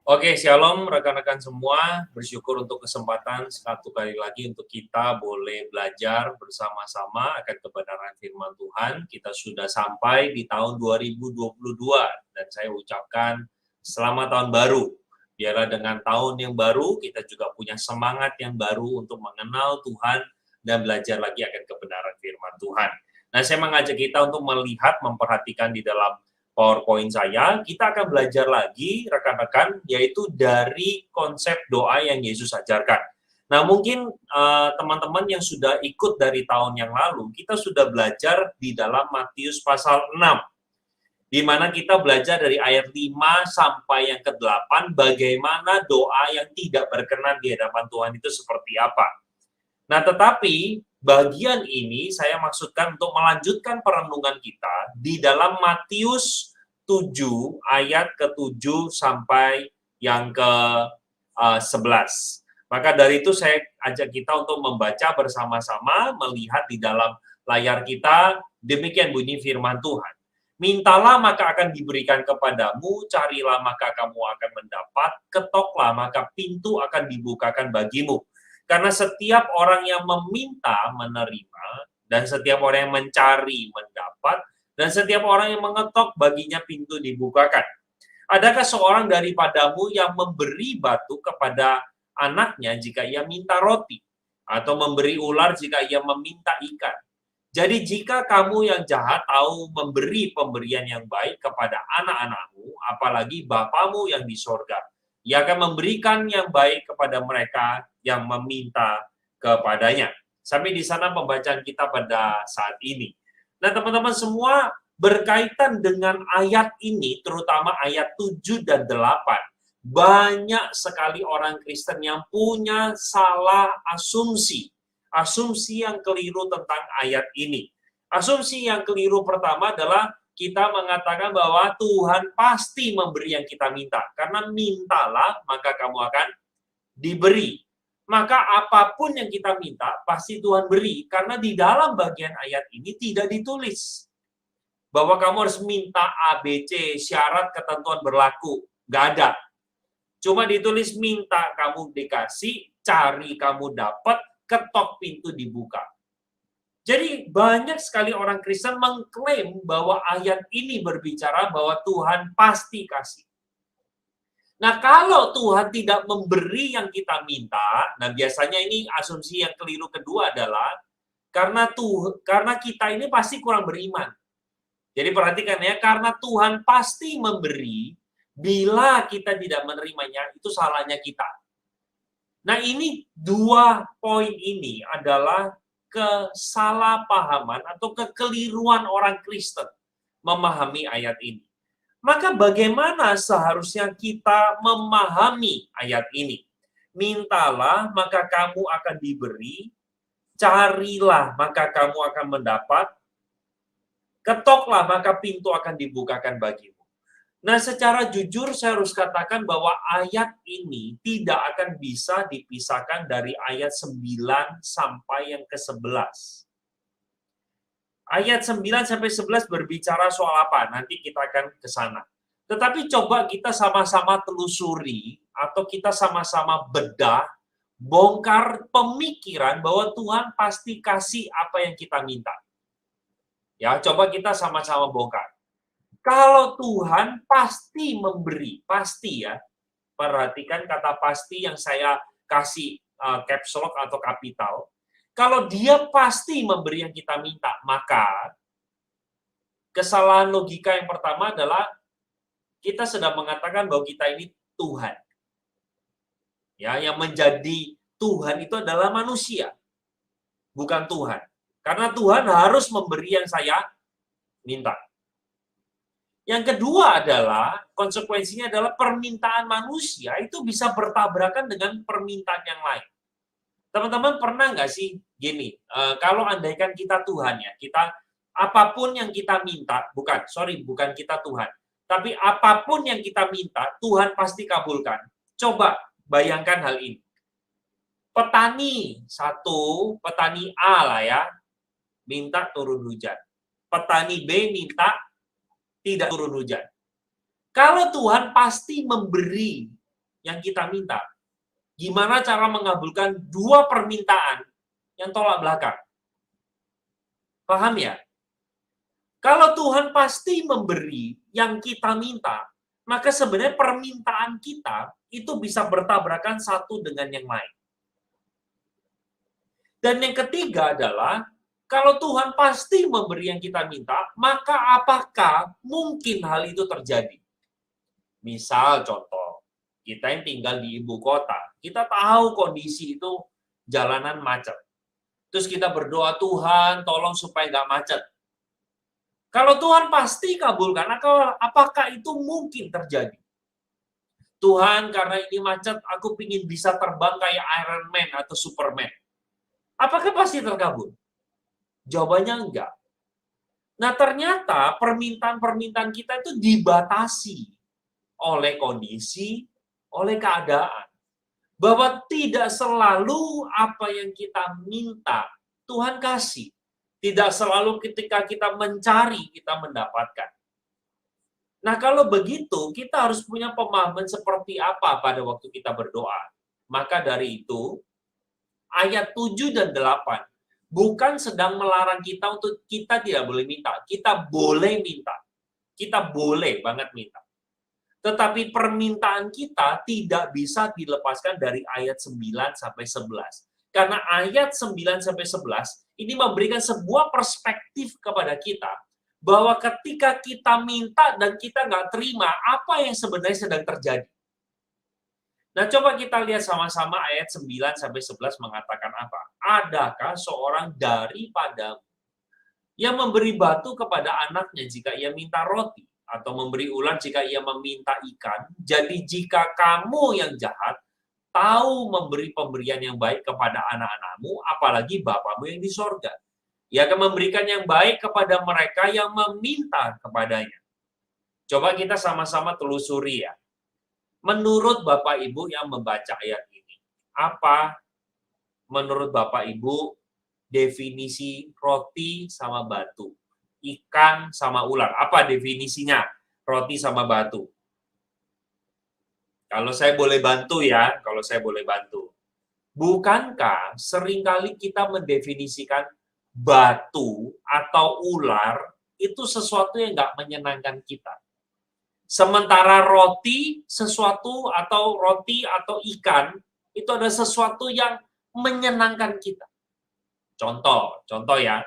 Oke, shalom rekan-rekan semua. Bersyukur untuk kesempatan satu kali lagi untuk kita boleh belajar bersama-sama akan kebenaran firman Tuhan. Kita sudah sampai di tahun 2022 dan saya ucapkan selamat tahun baru. Biarlah dengan tahun yang baru kita juga punya semangat yang baru untuk mengenal Tuhan dan belajar lagi akan kebenaran firman Tuhan. Nah, saya mengajak kita untuk melihat, memperhatikan di dalam PowerPoint saya, kita akan belajar lagi, rekan-rekan, yaitu dari konsep doa yang Yesus ajarkan. Nah, mungkin teman-teman yang sudah ikut dari tahun yang lalu, kita sudah belajar di dalam Matius pasal 6, di mana kita belajar dari ayat 5 sampai yang ke-8, bagaimana doa yang tidak berkenan di hadapan Tuhan itu seperti apa. Nah, tetapi bagian ini saya maksudkan untuk melanjutkan perenungan kita di dalam Matius 7 ayat ke-7 sampai yang ke-11. Maka dari itu saya ajak kita untuk membaca bersama-sama, melihat di dalam layar kita, demikian bunyi firman Tuhan. Mintalah maka akan diberikan kepadamu, carilah maka kamu akan mendapat, ketoklah maka pintu akan dibukakan bagimu. Karena setiap orang yang meminta menerima, dan setiap orang yang mencari mendapat, dan setiap orang yang mengetok baginya pintu dibukakan. Adakah seorang daripadamu yang memberi batu kepada anaknya jika ia minta roti? Atau memberi ular jika ia meminta ikan? Jadi jika kamu yang jahat tahu memberi pemberian yang baik kepada anak-anakmu, apalagi Bapamu yang di sorga, Ia akan memberikan yang baik kepada mereka yang meminta kepadanya. Sampai di sana pembacaan kita pada saat ini. Nah, teman-teman semua, berkaitan dengan ayat ini, terutama ayat 7 dan 8, banyak sekali orang Kristen yang punya salah asumsi. Asumsi yang keliru tentang ayat ini. Asumsi yang keliru pertama adalah kita mengatakan bahwa Tuhan pasti memberi yang kita minta. Karena mintalah, maka kamu akan diberi. Maka apapun yang kita minta, pasti Tuhan beri. Karena di dalam bagian ayat ini tidak ditulis bahwa kamu harus minta A, B, C, syarat ketentuan berlaku. Nggak ada. Cuma ditulis minta kamu dikasih, cari kamu dapat, ketok pintu dibuka. Jadi banyak sekali orang Kristen mengklaim bahwa ayat ini berbicara bahwa Tuhan pasti kasih. Nah, kalau Tuhan tidak memberi yang kita minta, nah biasanya ini asumsi yang keliru kedua adalah karena kita ini pasti kurang beriman. Jadi perhatikan ya, karena Tuhan pasti memberi, bila kita tidak menerimanya, itu salahnya kita. Nah, ini dua poin ini adalah kesalahpahaman atau kekeliruan orang Kristen memahami ayat ini. Maka bagaimana seharusnya kita memahami ayat ini? Mintalah, maka kamu akan diberi. Carilah, maka kamu akan mendapat. Ketoklah, maka pintu akan dibukakan bagimu. Nah, secara jujur saya harus katakan bahwa ayat ini tidak akan bisa dipisahkan dari ayat 9 sampai yang ke-11. Ayat 9 sampai 11 berbicara soal apa? Nanti kita akan ke sana. Tetapi coba kita sama-sama telusuri atau kita sama-sama bedah, bongkar pemikiran bahwa Tuhan pasti kasih apa yang kita minta. Ya, coba kita sama-sama bongkar. Kalau Tuhan pasti memberi, pasti ya. Perhatikan kata pasti yang saya kasih caps lock atau kapital. Kalau dia pasti memberi yang kita minta, maka kesalahan logika yang pertama adalah kita sedang mengatakan bahwa kita ini Tuhan. Ya, yang menjadi Tuhan itu adalah manusia, bukan Tuhan. Karena Tuhan harus memberi yang saya minta. Yang kedua adalah, konsekuensinya adalah permintaan manusia itu bisa bertabrakan dengan permintaan yang lain. Teman-teman pernah nggak sih gini, kalau andaikan kita Tuhan ya, kita apapun yang kita minta, bukan kita Tuhan, tapi apapun yang kita minta, Tuhan pasti kabulkan. Coba bayangkan hal ini. Petani petani A lah ya, minta turun hujan. Petani B minta tidak turun hujan. Kalau Tuhan pasti memberi yang kita minta. Gimana cara mengabulkan dua permintaan yang tolak belakang? Paham ya? Kalau Tuhan pasti memberi yang kita minta, maka sebenarnya permintaan kita itu bisa bertabrakan satu dengan yang lain. Dan yang ketiga adalah, kalau Tuhan pasti memberi yang kita minta, maka apakah mungkin hal itu terjadi? Misal contoh, kita yang tinggal di ibu kota, kita tahu kondisi itu jalanan macet. Terus kita berdoa, Tuhan tolong supaya nggak macet. Kalau Tuhan pasti kabulkan, apakah itu mungkin terjadi? Tuhan, karena ini macet, aku ingin bisa terbang kayak Iron Man atau Superman. Apakah pasti terkabul? Jawabannya enggak. Nah, ternyata permintaan-permintaan kita itu dibatasi oleh kondisi, oleh keadaan. Bahwa tidak selalu apa yang kita minta, Tuhan kasih. Tidak selalu ketika kita mencari, kita mendapatkan. Nah, kalau begitu, kita harus punya pemahaman seperti apa pada waktu kita berdoa. Maka dari itu, ayat 7 dan 8, bukan sedang melarang kita untuk kita tidak boleh minta. Kita boleh minta. Kita boleh banget minta. Tetapi permintaan kita tidak bisa dilepaskan dari ayat 9 sampai 11. Karena ayat 9 sampai 11 ini memberikan sebuah perspektif kepada kita bahwa ketika kita minta dan kita nggak terima, apa yang sebenarnya sedang terjadi. Nah, coba kita lihat sama-sama ayat 9 sampai 11 mengatakan apa? Adakah seorang daripadamu yang memberi batu kepada anaknya jika ia minta roti, atau memberi ular jika ia meminta ikan? Jadi jika kamu yang jahat tahu memberi pemberian yang baik kepada anak-anakmu, apalagi Bapamu yang di sorga. Ia akan memberikan yang baik kepada mereka yang meminta kepadanya. Coba kita sama-sama telusuri ya. Menurut Bapak Ibu yang membaca ayat ini, apa menurut Bapak Ibu definisi roti sama batu? Ikan sama ular. Apa definisinya? Roti sama batu. Kalau saya boleh bantu ya, Bukankah seringkali kita mendefinisikan batu atau ular itu sesuatu yang nggak menyenangkan kita. Sementara roti atau ikan itu ada sesuatu yang menyenangkan kita. Contoh ya.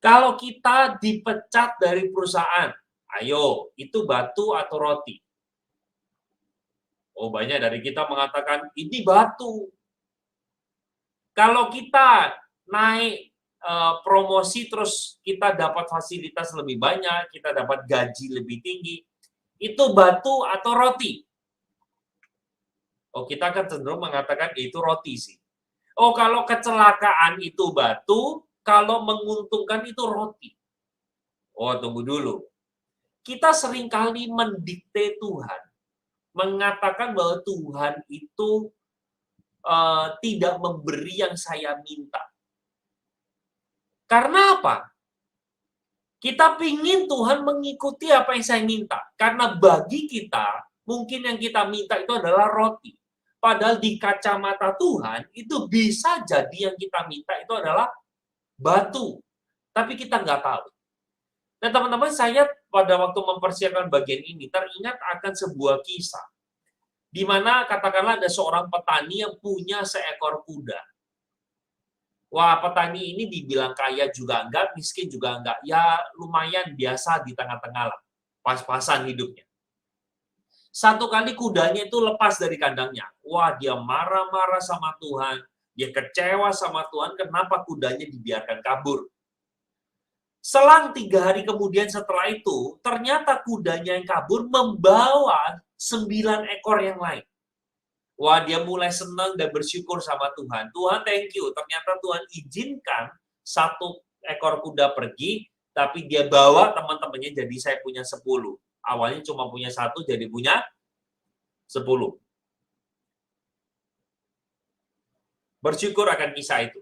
Kalau kita dipecat dari perusahaan, ayo, itu batu atau roti? Oh, banyak dari kita mengatakan, ini batu. Kalau kita naik promosi, terus kita dapat fasilitas lebih banyak, kita dapat gaji lebih tinggi, itu batu atau roti? Oh, kita kan cenderung mengatakan itu roti sih. Oh, kalau kecelakaan itu batu, kalau menguntungkan itu roti. Oh, tunggu dulu. Kita seringkali mendikte Tuhan. Mengatakan bahwa Tuhan itu tidak memberi yang saya minta. Karena apa? Kita pingin Tuhan mengikuti apa yang saya minta. Karena bagi kita, mungkin yang kita minta itu adalah roti. Padahal di kacamata Tuhan, itu bisa jadi yang kita minta itu adalah batu. Tapi kita nggak tahu. Nah, teman-teman, saya pada waktu mempersiapkan bagian ini teringat akan sebuah kisah. Di mana katakanlah ada seorang petani yang punya seekor kuda. Wah, petani ini dibilang kaya juga enggak, miskin juga enggak. Ya, lumayan biasa di tengah-tengah lah. Pas-pasan hidupnya. Satu kali kudanya itu lepas dari kandangnya. Wah, dia marah-marah sama Tuhan. Dia kecewa sama Tuhan, kenapa kudanya dibiarkan kabur. Selang 3 hari kemudian setelah itu, ternyata kudanya yang kabur membawa 9 ekor yang lain. Wah, dia mulai senang dan bersyukur sama Tuhan. Tuhan, thank you. Ternyata Tuhan izinkan 1 ekor kuda pergi, tapi dia bawa teman-temannya, jadi saya punya 10. Awalnya cuma punya 1, jadi punya 10. Bersyukur akan kisah itu.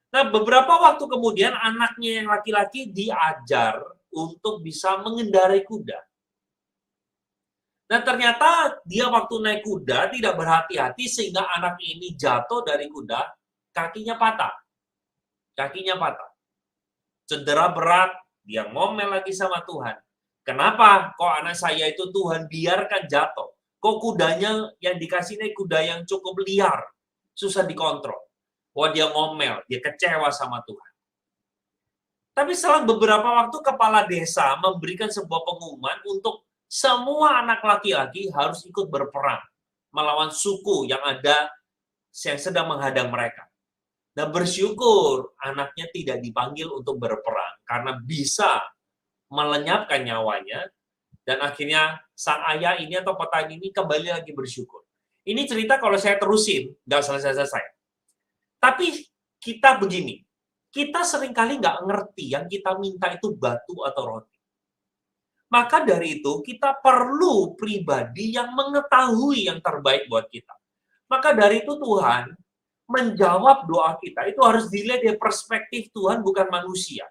Nah, beberapa waktu kemudian anaknya yang laki-laki diajar untuk bisa mengendarai kuda. Dan ternyata dia waktu naik kuda tidak berhati-hati sehingga anak ini jatuh dari kuda, kakinya patah. Kakinya patah. Cedera berat, dia ngomel lagi sama Tuhan. Kenapa kok anak saya itu Tuhan biarkan jatuh? Kok kudanya yang dikasih ini kuda yang cukup liar, susah dikontrol. Wah, dia ngomel, dia kecewa sama Tuhan. Tapi setelah beberapa waktu kepala desa memberikan sebuah pengumuman untuk semua anak laki-laki harus ikut berperang melawan suku yang ada yang sedang menghadang mereka. Dan bersyukur anaknya tidak dipanggil untuk berperang karena bisa melenyapkan nyawanya, dan akhirnya sang ayah ini atau petani ini kembali lagi bersyukur. Ini cerita kalau saya terusin, nggak selesai-selesai. Tapi kita begini, kita seringkali nggak ngerti yang kita minta itu batu atau roti. Maka dari itu, kita perlu pribadi yang mengetahui yang terbaik buat kita. Maka dari itu Tuhan menjawab doa kita itu harus dilihat dari perspektif Tuhan, bukan manusia.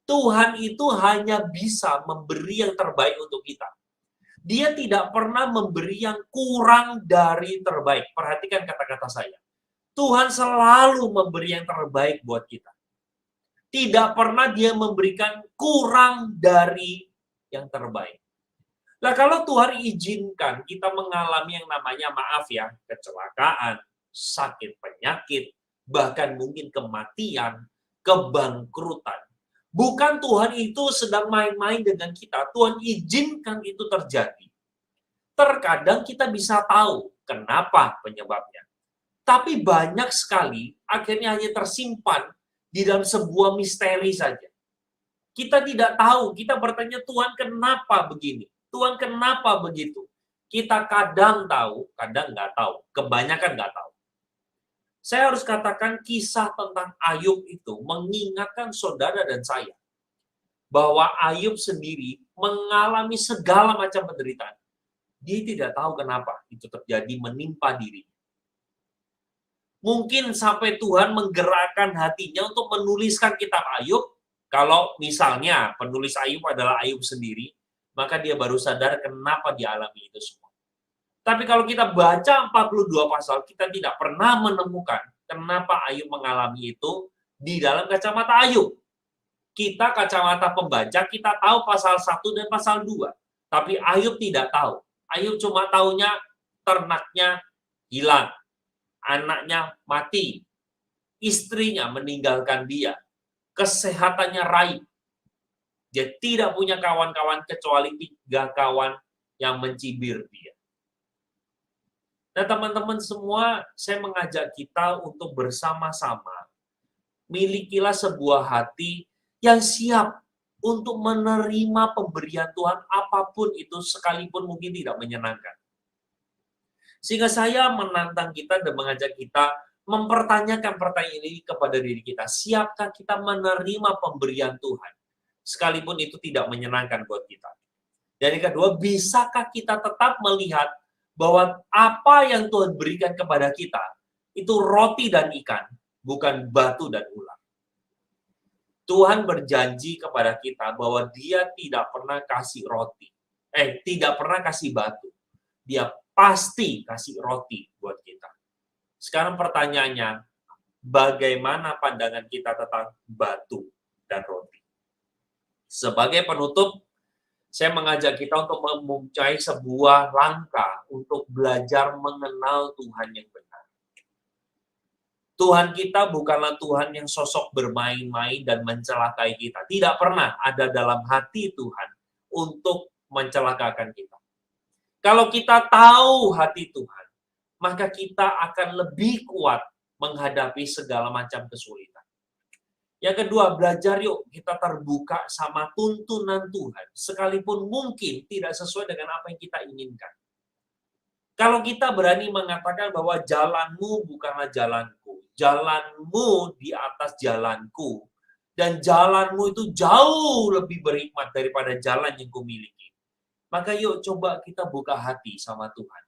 Tuhan itu hanya bisa memberi yang terbaik untuk kita. Dia tidak pernah memberi yang kurang dari terbaik. Perhatikan kata-kata saya. Tuhan selalu memberi yang terbaik buat kita. Tidak pernah dia memberikan kurang dari yang terbaik. Nah, kalau Tuhan izinkan kita mengalami yang namanya, maaf ya, kecelakaan, sakit penyakit, bahkan mungkin kematian, kebangkrutan. Bukan Tuhan itu sedang main-main dengan kita, Tuhan izinkan itu terjadi. Terkadang kita bisa tahu kenapa penyebabnya. Tapi banyak sekali akhirnya hanya tersimpan di dalam sebuah misteri saja. Kita tidak tahu, kita bertanya, Tuhan kenapa begini? Tuhan kenapa begitu? Kita kadang tahu, kadang nggak tahu. Kebanyakan nggak tahu. Saya harus katakan kisah tentang Ayub itu mengingatkan saudara dan saya bahwa Ayub sendiri mengalami segala macam penderitaan. Dia tidak tahu kenapa itu terjadi menimpa dirinya. Mungkin sampai Tuhan menggerakkan hatinya untuk menuliskan kitab Ayub. Kalau misalnya penulis Ayub adalah Ayub sendiri, maka dia baru sadar kenapa dia alami itu semua. Tapi kalau kita baca 42 pasal, kita tidak pernah menemukan kenapa Ayub mengalami itu di dalam kacamata Ayub. Kita kacamata pembaca, kita tahu pasal 1 dan pasal 2. Tapi Ayub tidak tahu. Ayub cuma tahunya ternaknya hilang, anaknya mati, istrinya meninggalkan dia, kesehatannya raib. Dia tidak punya kawan-kawan kecuali 3 kawan yang mencibir dia. Nah, teman-teman semua, saya mengajak kita untuk bersama-sama milikilah sebuah hati yang siap untuk menerima pemberian Tuhan apapun itu, sekalipun mungkin tidak menyenangkan. Sehingga saya menantang kita dan mengajak kita mempertanyakan pertanyaan ini kepada diri kita. Siapkah kita menerima pemberian Tuhan? Sekalipun itu tidak menyenangkan buat kita. Dan yang kedua, bisakah kita tetap melihat bahwa apa yang Tuhan berikan kepada kita itu roti dan ikan, bukan batu dan ular. Tuhan berjanji kepada kita bahwa Dia tidak pernah kasih roti. Tidak pernah kasih batu. Dia pasti kasih roti buat kita. Sekarang pertanyaannya, bagaimana pandangan kita tentang batu dan roti? Sebagai penutup, saya mengajak kita untuk memulai sebuah langkah untuk belajar mengenal Tuhan yang benar. Tuhan kita bukanlah Tuhan yang sosok bermain-main dan mencelakai kita. Tidak pernah ada dalam hati Tuhan untuk mencelakakan kita. Kalau kita tahu hati Tuhan, maka kita akan lebih kuat menghadapi segala macam kesulitan. Yang kedua, belajar yuk kita terbuka sama tuntunan Tuhan, sekalipun mungkin tidak sesuai dengan apa yang kita inginkan. Kalau kita berani mengatakan bahwa jalanmu bukanlah jalanku, jalanmu di atas jalanku, dan jalanmu itu jauh lebih berhikmat daripada jalan yang kumiliki, maka yuk coba kita buka hati sama Tuhan.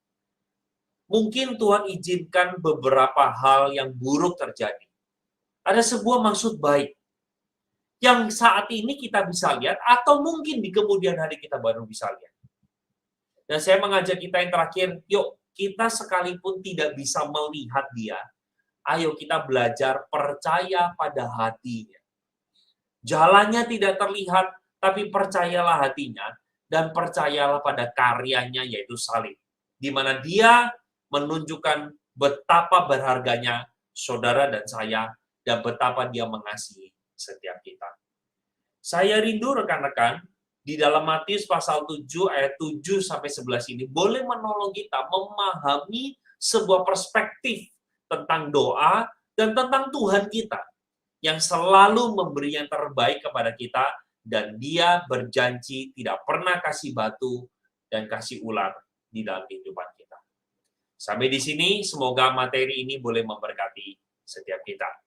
Mungkin Tuhan izinkan beberapa hal yang buruk terjadi. Ada sebuah maksud baik yang saat ini kita bisa lihat, atau mungkin di kemudian hari kita baru bisa lihat. Dan saya mengajak kita yang terakhir, yuk kita sekalipun tidak bisa melihat dia, ayo kita belajar percaya pada hatinya. Jalannya tidak terlihat, tapi percayalah hatinya, dan percayalah pada karyanya, yaitu salib. Di mana dia menunjukkan betapa berharganya saudara dan saya, dan betapa dia mengasihi setiap kita. Saya rindu rekan-rekan, di dalam Matius pasal 7 ayat 7 sampai 11 ini boleh menolong kita memahami sebuah perspektif tentang doa dan tentang Tuhan kita yang selalu memberi yang terbaik kepada kita, dan dia berjanji tidak pernah kasih batu dan kasih ular di dalam kehidupan kita. Sampai di sini, semoga materi ini boleh memberkati setiap kita.